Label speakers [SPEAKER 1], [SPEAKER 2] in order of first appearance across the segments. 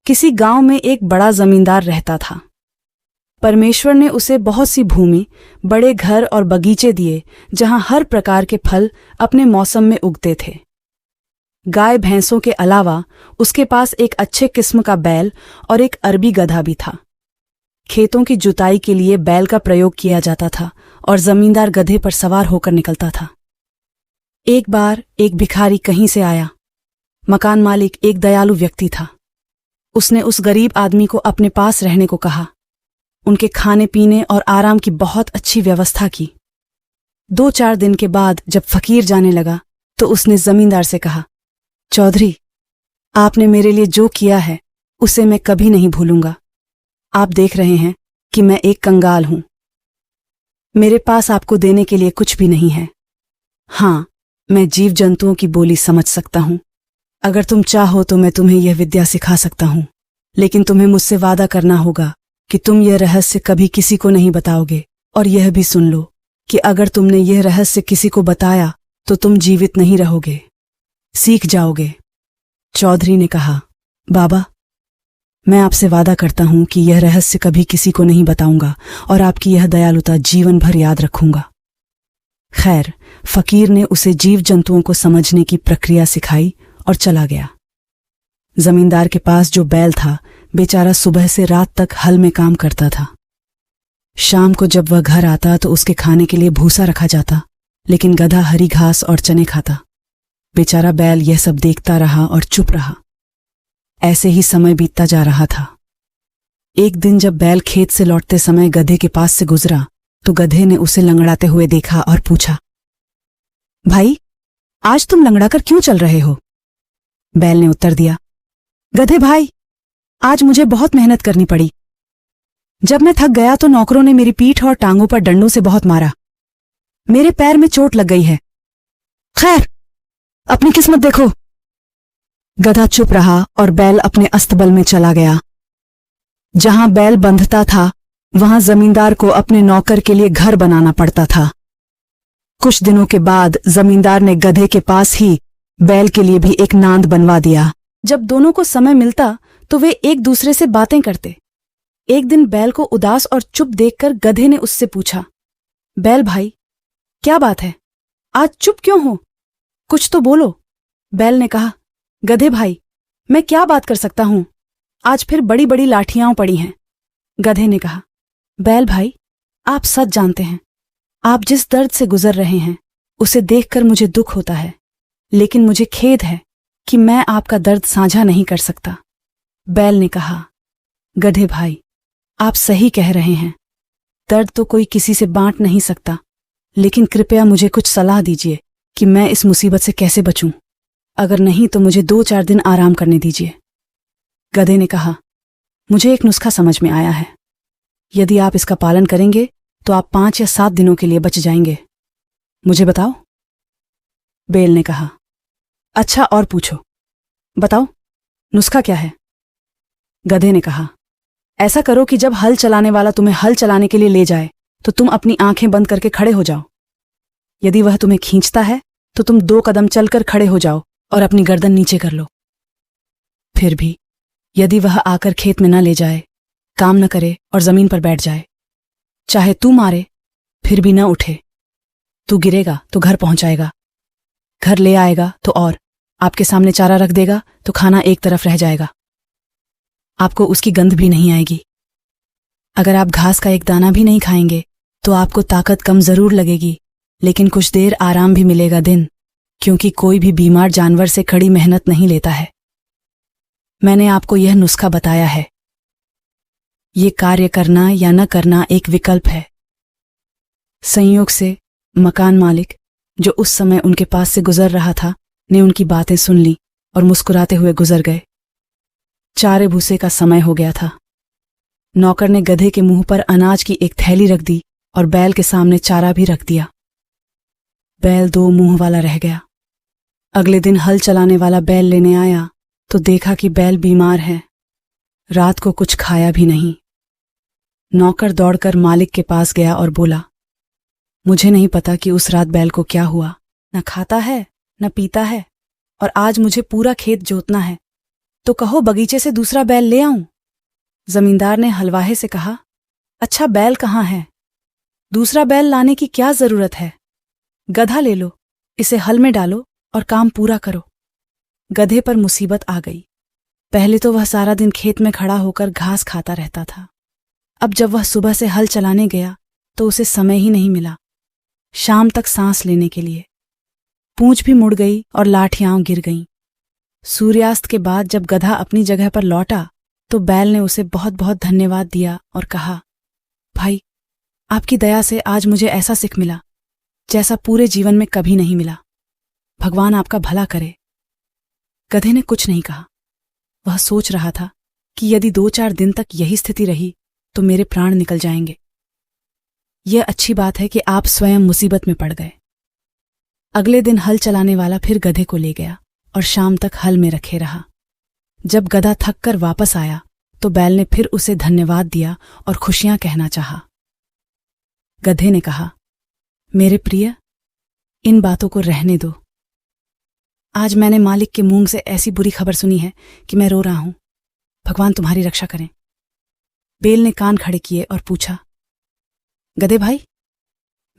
[SPEAKER 1] किसी गांव में एक बड़ा जमींदार रहता था। परमेश्वर ने उसे बहुत सी भूमि, बड़े घर और बगीचे दिए जहां हर प्रकार के फल अपने मौसम में उगते थे। गाय भैंसों के अलावा उसके पास एक अच्छे किस्म का बैल और एक अरबी गधा भी था। खेतों की जुताई के लिए बैल का प्रयोग किया जाता था और जमींदार गधे पर सवार होकर निकलता था। एक बार एक भिखारी कहीं से आया। मकान मालिक एक दयालु व्यक्ति था। उसने उस गरीब आदमी को अपने पास रहने को कहा। उनके खाने पीने और आराम की बहुत अच्छी व्यवस्था की। 2-4 दिन के बाद जब फकीर जाने लगा तो उसने जमींदार से कहा, चौधरी, आपने मेरे लिए जो किया है उसे मैं कभी नहीं भूलूंगा। आप देख रहे हैं कि मैं एक कंगाल हूं। मेरे पास आपको देने के लिए कुछ भी नहीं है। हाँ, मैं जीव जंतुओं की बोली समझ सकता हूं। अगर तुम चाहो तो मैं तुम्हें यह विद्या सिखा सकता हूं, लेकिन तुम्हें मुझसे वादा करना होगा कि तुम यह रहस्य कभी किसी को नहीं बताओगे। और यह भी सुन लो कि अगर तुमने यह रहस्य किसी को बताया तो तुम जीवित नहीं रहोगे, सीख जाओगे। चौधरी ने कहा, बाबा, मैं आपसे वादा करता हूं कि यह रहस्य कभी किसी को नहीं बताऊंगा और आपकी यह दयालुता जीवन भर याद रखूंगा। खैर, फकीर ने उसे जीव जंतुओं को समझने की प्रक्रिया सिखाई और चला गया। जमींदार के पास जो बैल था, बेचारा सुबह से रात तक हल में काम करता था। शाम को जब वह घर आता तो उसके खाने के लिए भूसा रखा जाता, लेकिन गधा हरी घास और चने खाता। बेचारा बैल यह सब देखता रहा और चुप रहा। ऐसे ही समय बीतता जा रहा था। एक दिन जब बैल खेत से लौटते समय गधे के पास से गुजरा तो गधे ने उसे लंगड़ाते हुए देखा और पूछा, भाई, आज तुम लंगड़ाकर क्यों चल रहे हो? बैल ने उत्तर दिया, गधे भाई, आज मुझे बहुत मेहनत करनी पड़ी। जब मैं थक गया तो नौकरों ने मेरी पीठ और टांगों पर डंडों से बहुत मारा। मेरे पैर में चोट लग गई है। खैर, अपनी किस्मत देखो। गधा चुप रहा और बैल अपने अस्तबल में चला गया। जहां बैल बंधता था वहां जमींदार को अपने नौकर के लिए घर बनाना पड़ता था। कुछ दिनों के बाद जमींदार ने गधे के पास ही बैल के लिए भी एक नांद बनवा दिया। जब दोनों को समय मिलता तो वे एक दूसरे से बातें करते। एक दिन बैल को उदास और चुप देखकर गधे ने उससे पूछा, बैल भाई, क्या बात है? आज चुप क्यों हो? कुछ तो बोलो। बैल ने कहा, गधे भाई, मैं क्या बात कर सकता हूं? आज फिर बड़ी बड़ी लाठियां पड़ी हैं। गधे ने कहा, बैल भाई, आप सच जानते हैं। आप जिस दर्द से गुजर रहे हैं उसे देखकर मुझे दुख होता है, लेकिन मुझे खेद है कि मैं आपका दर्द साझा नहीं कर सकता। बैल ने कहा, गधे भाई, आप सही कह रहे हैं। दर्द तो कोई किसी से बांट नहीं सकता, लेकिन कृपया मुझे कुछ सलाह दीजिए कि मैं इस मुसीबत से कैसे बचूं। अगर नहीं तो मुझे 2-4 दिन आराम करने दीजिए। गधे ने कहा, मुझे एक नुस्खा समझ में आया है। यदि आप इसका पालन करेंगे तो आप 5 या 7 दिनों के लिए बच जाएंगे। मुझे बताओ। बैल ने कहा, अच्छा, और पूछो। बताओ, नुस्खा क्या है? गधे ने कहा, ऐसा करो कि जब हल चलाने वाला तुम्हें हल चलाने के लिए ले जाए तो तुम अपनी आंखें बंद करके खड़े हो जाओ। यदि वह तुम्हें खींचता है तो तुम 2 कदम चलकर खड़े हो जाओ और अपनी गर्दन नीचे कर लो। फिर भी यदि वह आकर खेत में न ले जाए, काम न करे और जमीन पर बैठ जाए, चाहे तू मारे फिर भी न उठे, तू गिरेगा तो घर पहुंचाएगा, घर ले आएगा तो और आपके सामने चारा रख देगा तो खाना एक तरफ रह जाएगा, आपको उसकी गंध भी नहीं आएगी। अगर आप घास का एक दाना भी नहीं खाएंगे तो आपको ताकत कम जरूर लगेगी, लेकिन कुछ देर आराम भी मिलेगा दिन, क्योंकि कोई भी बीमार जानवर से कड़ी मेहनत नहीं लेता है। मैंने आपको यह नुस्खा बताया है। ये कार्य करना या न करना एक विकल्प है। संयोग से मकान मालिक, जो उस समय उनके पास से गुजर रहा था, ने उनकी बातें सुन ली और मुस्कुराते हुए गुजर गए। चारे भूसे का समय हो गया था। नौकर ने गधे के मुंह पर अनाज की एक थैली रख दी और बैल के सामने चारा भी रख दिया। बैल 2 मुंह वाला रह गया। अगले दिन हल चलाने वाला बैल लेने आया तो देखा कि बैल बीमार है, रात को कुछ खाया भी नहीं। नौकर दौड़कर मालिक के पास गया और बोला, मुझे नहीं पता कि उस रात बैल को क्या हुआ, न खाता है न पीता है, और आज मुझे पूरा खेत जोतना है, तो कहो बगीचे से दूसरा बैल ले आऊं। जमींदार ने हलवाहे से कहा, अच्छा बैल कहाँ है? दूसरा बैल लाने की क्या जरूरत है? गधा ले लो, इसे हल में डालो और काम पूरा करो। गधे पर मुसीबत आ गई। पहले तो वह सारा दिन खेत में खड़ा होकर घास खाता रहता था। अब जब वह सुबह से हल चलाने गया तो उसे समय ही नहीं मिला शाम तक सांस लेने के लिए। पूंछ भी मुड़ गई और लाठियां गिर गईं। सूर्यास्त के बाद जब गधा अपनी जगह पर लौटा तो बैल ने उसे बहुत बहुत धन्यवाद दिया और कहा, भाई, आपकी दया से आज मुझे ऐसा सिख मिला जैसा पूरे जीवन में कभी नहीं मिला। भगवान आपका भला करे। गधे ने कुछ नहीं कहा। वह सोच रहा था कि यदि 2-4 दिन तक यही स्थिति रही तो मेरे प्राण निकल जाएंगे। यह अच्छी बात है कि आप स्वयं मुसीबत में पड़ गए। अगले दिन हल चलाने वाला फिर गधे को ले गया और शाम तक हल में रखे रहा। जब गधा थक कर वापस आया तो बैल ने फिर उसे धन्यवाद दिया और खुशियां कहना चाहा। गधे ने कहा, मेरे प्रिय, इन बातों को रहने दो। आज मैंने मालिक के मुंह से ऐसी बुरी खबर सुनी है कि मैं रो रहा हूं। भगवान तुम्हारी रक्षा करें। बैल ने कान खड़े किए और पूछा, गधे भाई,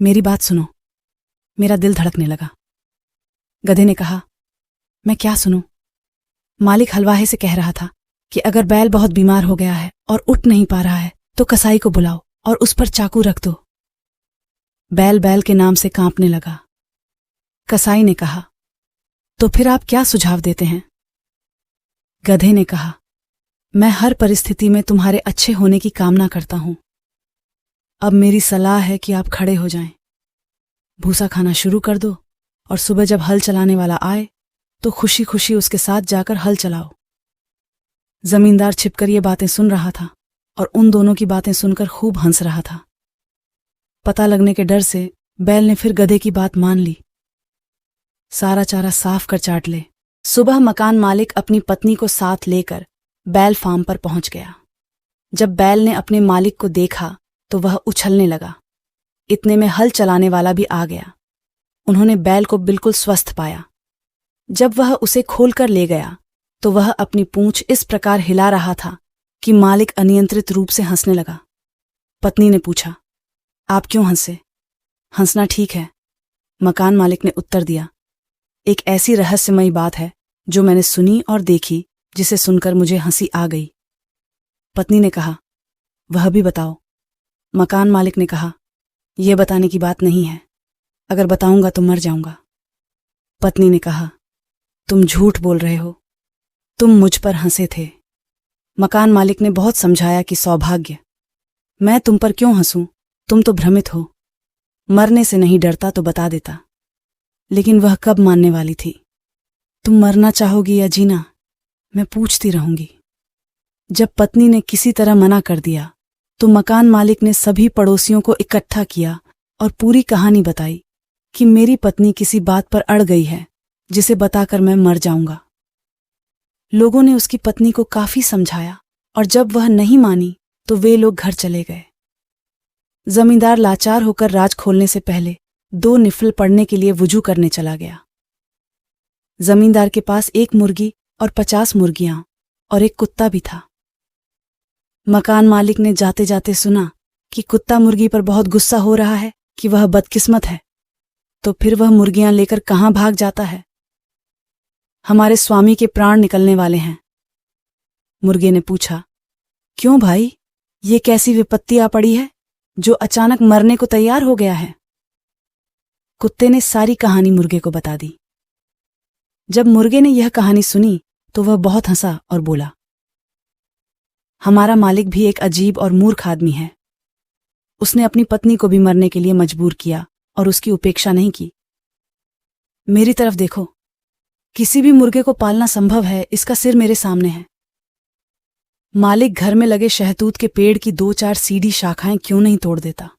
[SPEAKER 1] मेरी बात सुनो। मेरा दिल धड़कने लगा। गधे ने कहा, मैं क्या सुनूं? मालिक हलवाहे से कह रहा था कि अगर बैल बहुत बीमार हो गया है और उठ नहीं पा रहा है तो कसाई को बुलाओ और उस पर चाकू रख दो। बैल के नाम से कांपने लगा। कसाई ने कहा, तो फिर आप क्या सुझाव देते हैं? गधे ने कहा, मैं हर परिस्थिति में तुम्हारे अच्छे होने की कामना करता हूं। अब मेरी सलाह है कि आप खड़े हो जाएं, भूसा खाना शुरू कर दो और सुबह जब हल चलाने वाला आए तो खुशी खुशी उसके साथ जाकर हल चलाओ। जमींदार छिपकर ये बातें सुन रहा था और उन दोनों की बातें सुनकर खूब हंस रहा था। पता लगने के डर से बैल ने फिर गधे की बात मान ली। सारा चारा साफ कर चाट ले। सुबह मकान मालिक अपनी पत्नी को साथ लेकर बैल फार्म पर पहुंच गया। जब बैल ने अपने मालिक को देखा तो वह उछलने लगा। इतने में हल चलाने वाला भी आ गया। उन्होंने बैल को बिल्कुल स्वस्थ पाया। जब वह उसे खोलकर ले गया तो वह अपनी पूंछ इस प्रकार हिला रहा था कि मालिक अनियंत्रित रूप से हंसने लगा। पत्नी ने पूछा, आप क्यों हंसे? हंसना ठीक है, मकान मालिक ने उत्तर दिया। एक ऐसी रहस्यमयी बात है जो मैंने सुनी और देखी जिसे सुनकर मुझे हंसी आ गई। पत्नी ने कहा, वह भी बताओ। मकान मालिक ने कहा, यह बताने की बात नहीं है, अगर बताऊंगा तो मर जाऊंगा। पत्नी ने कहा, तुम झूठ बोल रहे हो, तुम मुझ पर हंसे थे। मकान मालिक ने बहुत समझाया कि सौभाग्य, मैं तुम पर क्यों हंसूं, तुम तो भ्रमित हो। मरने से नहीं डरता तो बता देता, लेकिन वह कब मानने वाली थी? तुम मरना चाहोगी या जीना, मैं पूछती रहूंगी। जब पत्नी ने किसी तरह मना कर दिया तो मकान मालिक ने सभी पड़ोसियों को इकट्ठा किया और पूरी कहानी बताई कि मेरी पत्नी किसी बात पर अड़ गई है जिसे बताकर मैं मर जाऊंगा। लोगों ने उसकी पत्नी को काफी समझाया और जब वह नहीं मानी तो वे लोग घर चले गए। जमींदार लाचार होकर राज खोलने से पहले 2 निफल पड़ने के लिए वुजू करने चला गया। जमींदार के पास 1 मुर्गी और 50 मुर्गियां और एक कुत्ता भी था। मकान मालिक ने जाते जाते सुना कि कुत्ता मुर्गी पर बहुत गुस्सा हो रहा है कि वह बदकिस्मत है, तो फिर वह मुर्गियां लेकर कहां भाग जाता है? हमारे स्वामी के प्राण निकलने वाले हैं। मुर्गे ने पूछा, क्यों भाई, ये कैसी विपत्ति आ पड़ी है जो अचानक मरने को तैयार हो गया है? कुत्ते ने सारी कहानी मुर्गे को बता दी। जब मुर्गे ने यह कहानी सुनी तो वह बहुत हंसा और बोला, हमारा मालिक भी एक अजीब और मूर्ख आदमी है। उसने अपनी पत्नी को भी मरने के लिए मजबूर किया और उसकी उपेक्षा नहीं की। मेरी तरफ देखो, किसी भी मुर्गे को पालना संभव है, इसका सिर मेरे सामने है। मालिक घर में लगे शहतूत के पेड़ की 2-4 सीधी शाखाएं क्यों नहीं तोड़ देता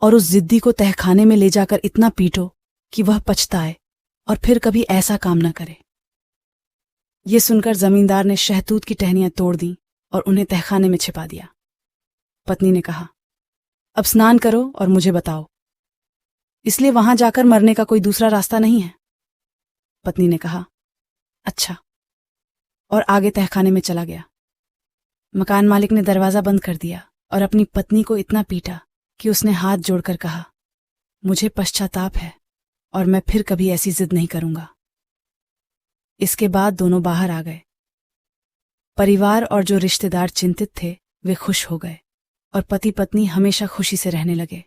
[SPEAKER 1] और उस जिद्दी को तहखाने में ले जाकर इतना पीटो कि वह पछताए और फिर कभी ऐसा काम न करे। ये सुनकर जमींदार ने शहतूत की टहनियां तोड़ दी और उन्हें तहखाने में छिपा दिया। पत्नी ने कहा, अब स्नान करो और मुझे बताओ, इसलिए वहां जाकर मरने का कोई दूसरा रास्ता नहीं है। पत्नी ने कहा, अच्छा। और आगे तहखाने में चला गया। मकान मालिक ने दरवाज़ा बंद कर दिया और अपनी पत्नी को इतना पीटा कि उसने हाथ जोड़कर कहा, मुझे पश्चाताप है और मैं फिर कभी ऐसी जिद नहीं करूंगा। इसके बाद दोनों बाहर आ गए। परिवार और जो रिश्तेदार चिंतित थे वे खुश हो गए और पति पत्नी हमेशा खुशी से रहने लगे।